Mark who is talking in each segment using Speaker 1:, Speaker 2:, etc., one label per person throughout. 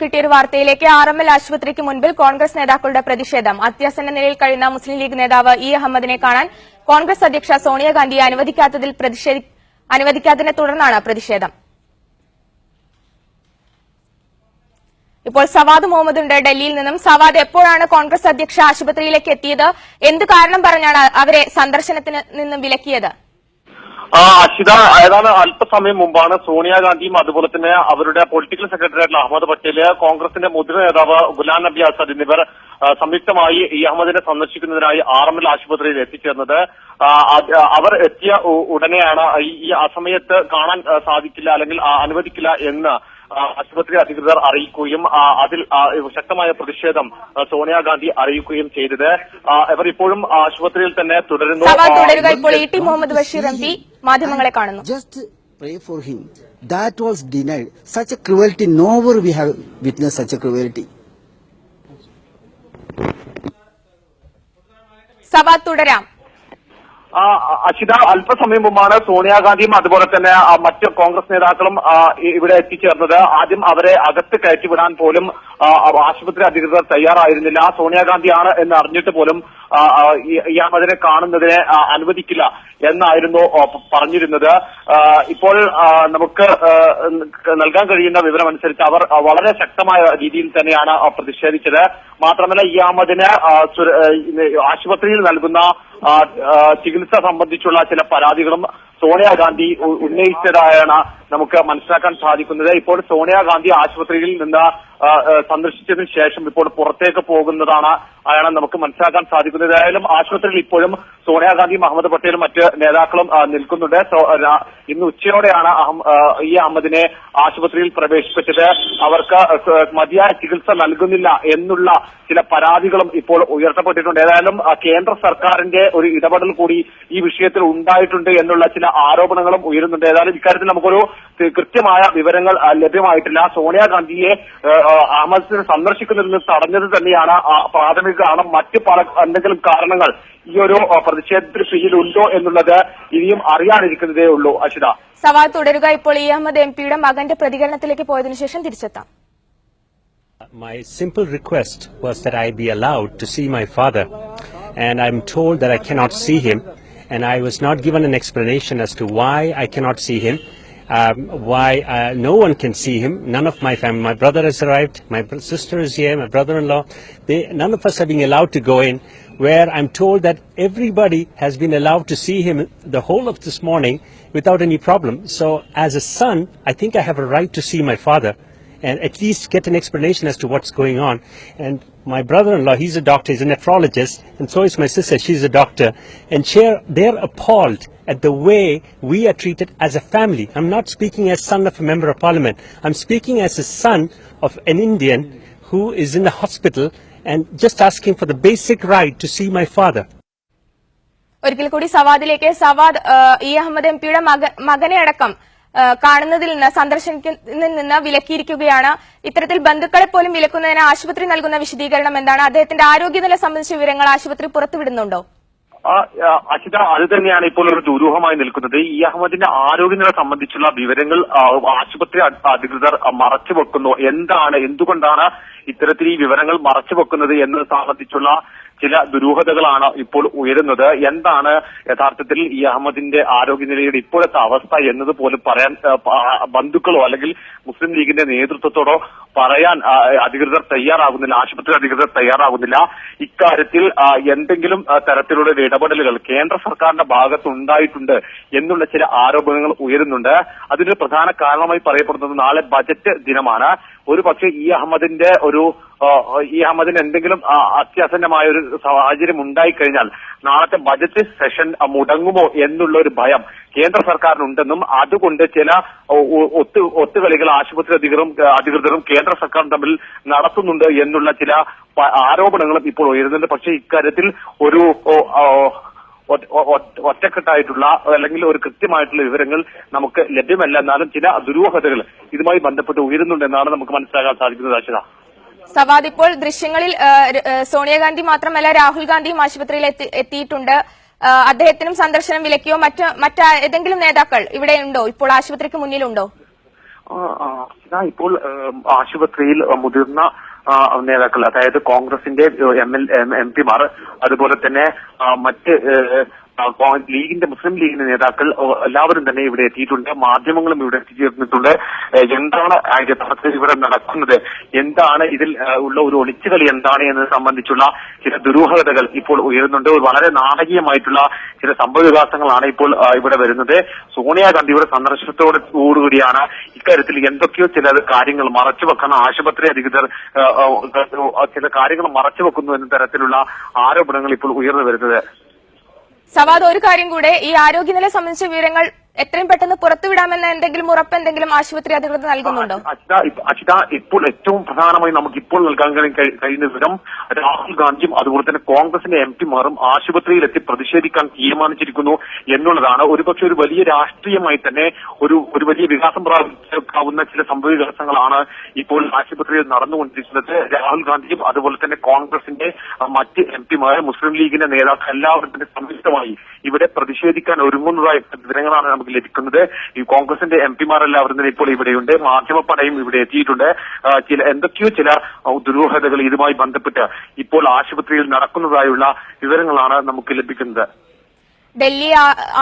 Speaker 1: കിട്ടിയൊരു വാർത്തയിലേക്ക്. RML ആശുപത്രിക്ക് മുൻപിൽ കോൺഗ്രസ് നേതാക്കളുടെ പ്രതിഷേധം. അത്യാസന്ന നിലയിൽ കഴിയുന്ന മുസ്ലിം ലീഗ് നേതാവ് ഇ അഹമ്മദിനെ കാണാൻ കോൺഗ്രസ് അധ്യക്ഷ സോണിയാഗാന്ധിയെ അനുവദിക്കാത്തതിനെ തുടർന്നാണ് പ്രതിഷേധം. ഇപ്പോൾ സവാദ് മുഹമ്മദ് ഉണ്ട് ഡൽഹിയിൽ നിന്നും. സവാദ്, എപ്പോഴാണ് കോൺഗ്രസ് അധ്യക്ഷ ആശുപത്രിയിലേക്ക് എത്തിയത്? എന്ത് കാരണം പറഞ്ഞാണ് അവരെ സന്ദർശനത്തിന് നിന്നും വിലക്കിയത്?
Speaker 2: അഷിത, ഏതാണ്ട് അല്പസമയം മുമ്പാണ് സോണിയാഗാന്ധിയും അതുപോലെ തന്നെ അവരുടെ പൊളിറ്റിക്കൽ സെക്രട്ടറി ആയിട്ടുള്ള അഹമ്മദ് പട്ടേല്, കോൺഗ്രസിന്റെ മുതിർന്ന നേതാവ് ഗുലാം നബി ആസാദ് എന്നിവർ സംയുക്തമായി ഇ അഹമ്മദിനെ സന്ദർശിക്കുന്നതിനായി RML ആശുപത്രിയിൽ എത്തിച്ചേർന്നത്. അവർ എത്തിയ ഉടനെയാണ് ആ സമയത്ത് കാണാൻ സാധിക്കില്ല അല്ലെങ്കിൽ അനുവദിക്കില്ല എന്ന് ആശുപത്രി അധികൃതർ അറിയിക്കുകയും അതിൽ ശക്തമായ പ്രതിഷേധം സോണിയാഗാന്ധി അറിയിക്കുകയും ചെയ്തത്. ഇവർ ഇപ്പോഴും ആശുപത്രിയിൽ തന്നെ തുടരുന്നു.
Speaker 1: ഇപ്പോൾ E T Muhammad Basheer MP മാധ്യമങ്ങളെ കാണുന്നു.
Speaker 3: Just pray for him. That was denied. Such a cruelty, nowhere we have witnessed such a cruelty.
Speaker 1: Savad, തുടരാം.
Speaker 2: അഷിത, അല്പസമയം മുമ്പാണ് സോണിയാഗാന്ധിയും അതുപോലെ തന്നെ മറ്റ് കോൺഗ്രസ് നേതാക്കളും ഇവിടെ എത്തിച്ചേർന്നത്. ആദ്യം അവരെ അകത്ത് കയറ്റിവിടാൻ പോലും ആശുപത്രി അധികൃതർ തയ്യാറായിരുന്നില്ല. സോണിയാഗാന്ധിയാണ് എന്ന് അറിഞ്ഞിട്ട് പോലും ഇ അഹമ്മദിനെ കാണുന്നതിനെ അനുവദിക്കില്ല എന്നായിരുന്നു പറഞ്ഞിരുന്നത്. ഇപ്പോൾ നമുക്ക് നൽകാൻ കഴിയുന്ന വിവരമനുസരിച്ച് അവർ വളരെ ശക്തമായ രീതിയിൽ തന്നെയാണ് പ്രതിഷേധിച്ചത്. മാത്രമല്ല, ഇ അഹമ്മദിന് ആശുപത്രിയിൽ നൽകുന്ന ചികിത്സ സംബന്ധിച്ചുള്ള ചില പരാതികളും സോണിയാഗാന്ധി ഉന്നയിച്ചതായാണ് നമുക്ക് മനസ്സിലാക്കാൻ സാധിക്കുന്നത്. ഇപ്പോൾ സോണിയാഗാന്ധി ആശുപത്രിയിൽ നിന്ന് സന്ദർശിച്ചതിന് ശേഷം ഇപ്പോൾ പുറത്തേക്ക് പോകുന്നതാണ് നമുക്ക് മനസ്സിലാക്കാൻ സാധിക്കുന്നത്. ഏതായാലും ആശുപത്രിയിൽ ഇപ്പോഴും സോണിയാഗാന്ധിയും അഹമ്മദ് പട്ടേലും മറ്റ് നേതാക്കളും നിൽക്കുന്നുണ്ട്. ഇന്ന് ഉച്ചയോടെയാണ് ഇ അഹമ്മദിനെ ആശുപത്രിയിൽ പ്രവേശിപ്പിച്ചത്. അവർക്ക് മതിയായ ചികിത്സ നൽകുന്നില്ല എന്നുള്ള ചില പരാതികളും ഇപ്പോൾ ഉയർത്തപ്പെട്ടിട്ടുണ്ട്. ഏതായാലും കേന്ദ്ര സർക്കാരിന്റെ ഒരു ഇടപെടൽ കൂടി ഈ വിഷയത്തിൽ ഉണ്ടായിട്ടുണ്ട് എന്നുള്ള ചില ആരോപണങ്ങളും ഉയരുന്നുണ്ട്. ഏതായാലും ഇക്കാര്യത്തിൽ നമുക്കൊരു കൃത്യമായ വിവരങ്ങൾ ലഭ്യമായിട്ടില്ല. സോണിയാഗാന്ധിയെ അഹമ്മദിനെ സന്ദർശിക്കുന്നതിൽ നിന്ന് തടഞ്ഞത് തന്നെയാണ് പ്രാഥമിക കാരണം. മറ്റ് പല എന്തെങ്കിലും കാരണങ്ങൾ ഈ ഒരു പ്രതിഷേധത്തിന് പിന്നിലുണ്ടോ എന്നുള്ളത് ഇനിയും അറിയാനിരിക്കുന്നതേ ഉള്ളൂ. അഷിത,
Speaker 1: സവാദ് തുടരുക. ഇപ്പോൾ ഇ അഹമ്മദ് MPയുടെ മകന്റെ പ്രതികരണത്തിലേക്ക് പോയതിനു ശേഷം തിരിച്ചെത്താം.
Speaker 4: My simple request was that I be allowed to see my father, and I'm told that I cannot see him, and I was not given an explanation as to why I cannot see him, why no one can see him. None of my family, my brother has arrived, my sister is here, my brother-in-law, none of us are being allowed to go in, where I'm told that everybody has been allowed to see him the whole of this morning without any problem. So as a son, I think I have a right to see my father and at least get an explanation as to what's going on. And my brother-in-law, he's a doctor, he's a nephrologist, and so is my sister, she's a doctor. And they're appalled at the way we are treated as a family. I'm not speaking as son of a member of parliament. I'm speaking as a son of an Indian who is in the hospital and just asking for the basic right to see my father.
Speaker 1: ഒരിക്കൽ കൂടി സവാദിലേക്ക്. Savad, E Ahmed MPയുടെ മകനെ അടക്കം കാണുന്നതിൽ നിന്ന് സന്ദർശനത്തിൽ നിന്ന് വിലക്കിയിരിക്കുകയാണ്. ഇത്തരത്തിൽ ബന്ധുക്കളെ പോലും വിലക്കുന്നതിന് ആശുപത്രി നൽകുന്ന വിശദീകരണം എന്താണ്? അദ്ദേഹത്തിന്റെ ആരോഗ്യനില സംബന്ധിച്ച വിവരങ്ങൾ ആശുപത്രി പുറത്തുവിടുന്നുണ്ടോ?
Speaker 2: അഷിത, അത് തന്നെയാണ് ഇപ്പോൾ ഒരു ദുരൂഹമായി നിൽക്കുന്നത്. ഇ അഹമ്മദിന്റെ ആരോഗ്യനില സംബന്ധിച്ചുള്ള വിവരങ്ങൾ ആശുപത്രി അധികൃതർ മറച്ചുവെക്കുന്നു. എന്തുകൊണ്ടാണ് ഇത്തരത്തിൽ ഈ വിവരങ്ങൾ മറച്ചുവെക്കുന്നത് എന്നത് സംബന്ധിച്ചുള്ള ചില ദുരൂഹതകളാണ് ഇപ്പോൾ ഉയരുന്നത്. എന്താണ് യഥാർത്ഥത്തിൽ ഇ അഹമ്മദിന്റെ ആരോഗ്യനിലയുടെ ഇപ്പോഴത്തെ അവസ്ഥ എന്നത് പോലും പറയാൻ ബന്ധുക്കളോ അല്ലെങ്കിൽ മുസ്ലിം ലീഗിന്റെ നേതൃത്വത്തോടോ പറയാൻ അധികൃതർ തയ്യാറാകുന്നില്ല, ആശുപത്രി അധികൃതർ തയ്യാറാകുന്നില്ല. ഇക്കാര്യത്തിൽ എന്തെങ്കിലും തരത്തിലുള്ള ഇടപെടലുകൾ കേന്ദ്ര സർക്കാരിന്റെ ഭാഗത്തുണ്ടായിട്ടുണ്ട് എന്നുള്ള ചില ആരോപണങ്ങൾ ഉയരുന്നുണ്ട്. അതിനൊരു പ്രധാന കാരണമായി പറയപ്പെടുന്നത് നാളെ ബജറ്റ് ദിനമാണ്. ഒരു പക്ഷേ ഇ അഹമ്മദിന് എന്തെങ്കിലും അത്യാസന്നമായ ഒരു സാഹചര്യം ഉണ്ടായിക്കഴിഞ്ഞാൽ നാളത്തെ ബജറ്റ് സെഷൻ മുടങ്ങുമോ എന്നുള്ള ഒരു ഭയം കേന്ദ്ര സർക്കാരിനുണ്ടെന്നും അതുകൊണ്ട് ചില ഒത്തുകളികൾ ആശുപത്രി അധികൃതരും കേന്ദ്ര സർക്കാരും തമ്മിൽ നടത്തുന്നുണ്ട് എന്നുള്ള ചില ആരോപണങ്ങളും ഇപ്പോൾ ഉയരുന്നുണ്ട്. പക്ഷേ ഇക്കാര്യത്തിൽ ഒരു ഒറ്റക്കെട്ടായിട്ടുള്ള അല്ലെങ്കിൽ ഒരു കൃത്യമായിട്ടുള്ള വിവരങ്ങൾ നമുക്ക് ലഭ്യമല്ല. എന്നാലും ചില ദുരൂഹതകൾ ഇതുമായി ബന്ധപ്പെട്ട് ഉയരുന്നുണ്ടെന്നാണ് നമുക്ക് മനസ്സിലാക്കാൻ സാധിക്കുന്നത്. അശ്വത,
Speaker 1: സവാദ്, ഇപ്പോൾ ദൃശ്യങ്ങളിൽ സോണിയാഗാന്ധി മാത്രമല്ല രാഹുൽ ഗാന്ധിയും ആശുപത്രിയിൽ എത്തിയിട്ടുണ്ട്. അദ്ദേഹത്തിനും സന്ദർശനം വിലക്കിയോ മറ്റേതെങ്കിലും നേതാക്കൾ ഇവിടെ ഉണ്ടോ? ഇപ്പോൾ ആശുപത്രിക്ക് മുന്നിലുണ്ടോ?
Speaker 2: ഇപ്പോൾ ആശുപത്രിയിൽ മുതിർന്ന നേതാക്കൾ, അതായത് കോൺഗ്രസിന്റെ എംപിമാർ, അതുപോലെ തന്നെ മറ്റ് ലീഗിന്റെ മുസ്ലിം ലീഗിന്റെ നേതാക്കൾ എല്ലാവരും തന്നെ ഇവിടെ എത്തിയിട്ടുണ്ട്. മാധ്യമങ്ങളും ഇവിടെ എത്തിച്ചേർന്നിട്ടുണ്ട്. എന്താണ് യഥാർത്ഥത്തിൽ ഇവിടെ നടക്കുന്നത്, എന്താണ് ഇതിൽ ഉള്ള ഒരു ഒളിച്ചുകളി എന്താണ് എന്നത് സംബന്ധിച്ചുള്ള ചില ദുരൂഹതകൾ ഇപ്പോൾ ഉയരുന്നുണ്ട്. വളരെ നാടകീയമായിട്ടുള്ള ചില സംഭവവികാസങ്ങളാണ് ഇപ്പോൾ ഇവിടെ വരുന്നത്. സോണിയാഗാന്ധിയുടെ സന്ദർശനത്തോടുകൂടിയാണ് ഇക്കാര്യത്തിൽ എന്തൊക്കെയോ ചില കാര്യങ്ങൾ മറച്ചുവെക്കുന്ന ആശുപത്രി അധികൃതർ ചില കാര്യങ്ങൾ മറച്ചുവെക്കുന്നു എന്ന തരത്തിലുള്ള ആരോപണങ്ങൾ ഇപ്പോൾ ഉയർന്നു വരുന്നത്.
Speaker 1: സവാദ്, ഒരു കാര്യം കൂടെ, ഈ ആരോഗ്യനില സംബന്ധിച്ച വിവരങ്ങൾ എത്രയും പെട്ടെന്ന് പുറത്തുവിടാമെന്ന എന്തെങ്കിലും ഉറപ്പ് എന്തെങ്കിലും ആശുപത്രി അധികൃതർ നൽകുന്നുണ്ടോ?
Speaker 2: അച്യുത, ഇപ്പോൾ ഏറ്റവും പ്രധാനമായി നമുക്ക് ഇപ്പോൾ നൽകാൻ കഴിയുന്ന വിവരം രാഹുൽ ഗാന്ധിയും അതുപോലെ തന്നെ കോൺഗ്രസിന്റെ എംപിമാരും ആശുപത്രിയിലെത്തി പ്രതിഷേധിക്കാൻ തീരുമാനിച്ചിരിക്കുന്നു എന്നുള്ളതാണ്. ഒരുപക്ഷെ ഒരു വലിയ രാഷ്ട്രീയമായി തന്നെ ഒരു വലിയ വികാസം പ്രാപിക്കാവുന്ന ചില സംഭവവികാസങ്ങളാണ് ഇപ്പോൾ ആശുപത്രിയിൽ നടന്നുകൊണ്ടിരിക്കുന്നത്. രാഹുൽ ഗാന്ധിയും അതുപോലെ തന്നെ കോൺഗ്രസിന്റെ മറ്റ് എംപിമാർ, മുസ്ലിം ലീഗിന്റെ നേതാക്കൾ എല്ലാവരും തന്നെ സംയുക്തമായി ഇവിടെ പ്രതിഷേധിക്കാൻ ഒരുങ്ങുന്നതായ വിവരങ്ങളാണ് നമുക്ക് ലഭിക്കുന്നത്. ഈ കോൺഗ്രസിന്റെ എംപിമാരെല്ലാവരും തന്നെ ഇപ്പോൾ ഇവിടെയുണ്ട്. മാധ്യമപ്പടയും ഇവിടെ എത്തിയിട്ടുണ്ട്. എന്തൊക്കെയോ ചില ദുരൂഹതകൾ ഇതുമായി ബന്ധപ്പെട്ട് ഇപ്പോൾ ആശുപത്രിയിൽ നടക്കുന്നതായുള്ള വിവരങ്ങളാണ് നമുക്ക് ലഭിക്കുന്നത്.
Speaker 1: ഡൽഹി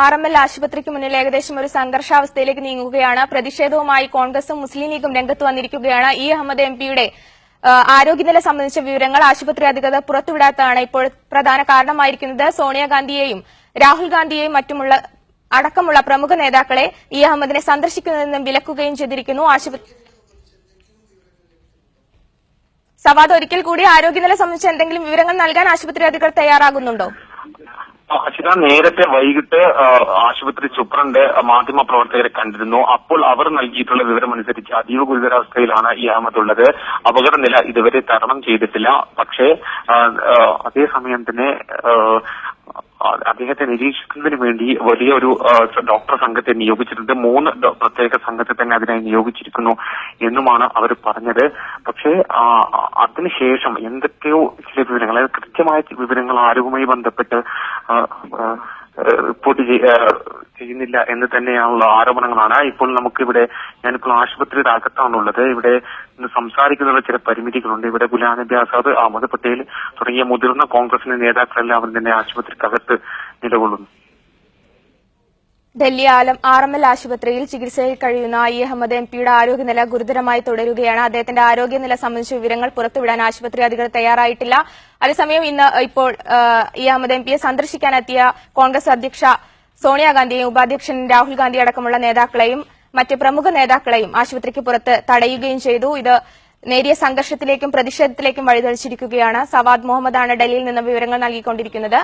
Speaker 1: RML ആശുപത്രിക്ക് മുന്നിൽ ഏകദേശം ഒരു സംഘർഷാവസ്ഥയിലേക്ക് നീങ്ങുകയാണ്. പ്രതിഷേധവുമായി കോൺഗ്രസും മുസ്ലിം ലീഗും രംഗത്ത് വന്നിരിക്കുകയാണ്. അഹമ്മദ് എംപിയുടെ ആരോഗ്യനില സംബന്ധിച്ച വിവരങ്ങൾ ആശുപത്രി അധികൃതർ പുറത്തുവിടാത്തതാണ് ഇപ്പോൾ പ്രധാന കാരണമായിരിക്കുന്നത്. സോണിയാഗാന്ധിയെയും രാഹുൽ ഗാന്ധിയെയും മറ്റുമുള്ള അടക്കമുള്ള പ്രമുഖ നേതാക്കളെ അഹമ്മദിനെ സന്ദർശിക്കുന്നതിൽ നിന്നും വിലക്കുകയും ചെയ്തിരിക്കുന്നു. സവാദ്, ഒരിക്കൽ കൂടി ആരോഗ്യനില സംബന്ധിച്ച് എന്തെങ്കിലും വിവരങ്ങൾ നൽകാൻ ആശുപത്രി അധികൃതർ തയ്യാറാകുന്നുണ്ടോ?
Speaker 2: അച്യുത, നേരത്തെ വൈകിട്ട് ആശുപത്രി സൂപ്രണ്ട് മാധ്യമപ്രവർത്തകരെ കണ്ടിരുന്നു. അപ്പോൾ അവർ നൽകിയിട്ടുള്ള വിവരമനുസരിച്ച് അതീവ ഗുരുതരാവസ്ഥയിലാണ് അഹമ്മദ് ഉള്ളത്. അപകടനില ഇതുവരെ തരണം ചെയ്തിട്ടില്ല. പക്ഷേ അതേസമയം തന്നെ അദ്ദേഹത്തെ നിരീക്ഷിക്കുന്നതിന് വേണ്ടി വലിയൊരു ഡോക്ടർ സംഘത്തെ നിയോഗിച്ചിട്ടുണ്ട്. 3 പ്രത്യേക സംഘത്തെ തന്നെ അതിനായി നിയോഗിച്ചിരിക്കുന്നു എന്നുമാണ് അവർ പറഞ്ഞത്. പക്ഷേ അതിനുശേഷം എന്തൊക്കെയോ ചില വിവരങ്ങൾ, കൃത്യമായ വിവരങ്ങൾ ആരോഗ്യവുമായി ബന്ധപ്പെട്ട് റിപ്പോർട്ട് ചെയ്യുന്നില്ല എന്ന് തന്നെയാണുള്ള ആരോപണങ്ങളാണ്. ഇപ്പോൾ നമുക്കിവിടെ, ഞാനിപ്പോൾ ആശുപത്രിയുടെ അകത്താണുള്ളത്. ഇവിടെ സംസാരിക്കുന്നതിനുള്ള ചില പരിമിതികളുണ്ട്. ഇവിടെ ഗുലാം നബി ആസാദ്, അഹമ്മദ് പട്ടേൽ തുടങ്ങിയ മുതിർന്ന കോൺഗ്രസിന്റെ നേതാക്കളെല്ലാവരും തന്നെ ആശുപത്രിക്കകത്ത് നിലകൊള്ളുന്നു.
Speaker 1: ഡൽഹി RML ആശുപത്രിയിൽ ചികിത്സയിൽ കഴിയുന്ന അഹമ്മദ് എംപിയുടെ ആരോഗ്യനില ഗുരുതരമായി തുടരുകയാണ്. അദ്ദേഹത്തിന്റെ ആരോഗ്യനില സംബന്ധിച്ച വിവരങ്ങൾ പുറത്തുവിടാൻ ആശുപത്രി അധികൃതർ തയ്യാറായിട്ടില്ല. അതേസമയം ഇപ്പോൾ അഹമ്മദ് എംപിയെ സന്ദർശിക്കാനെത്തിയ കോൺഗ്രസ് അധ്യക്ഷ സോണിയാഗാന്ധിയെയും ഉപാധ്യക്ഷൻ രാഹുൽ ഗാന്ധി അടക്കമുള്ള നേതാക്കളെയും മറ്റ് പ്രമുഖ നേതാക്കളെയും ആശുപത്രിക്ക് പുറത്ത് തടയുകയും ചെയ്തു. ഇത് നേരിയ സംഘർഷത്തിലേക്കും പ്രതിഷേധത്തിലേക്കും വഴിതെളിച്ചിരിക്കുകയാണ്. സവാദ് മുഹമ്മദാണ് ഡൽഹിയിൽ നിന്ന് വിവരങ്ങൾ നൽകിക്കൊണ്ടിരിക്കുന്നത്.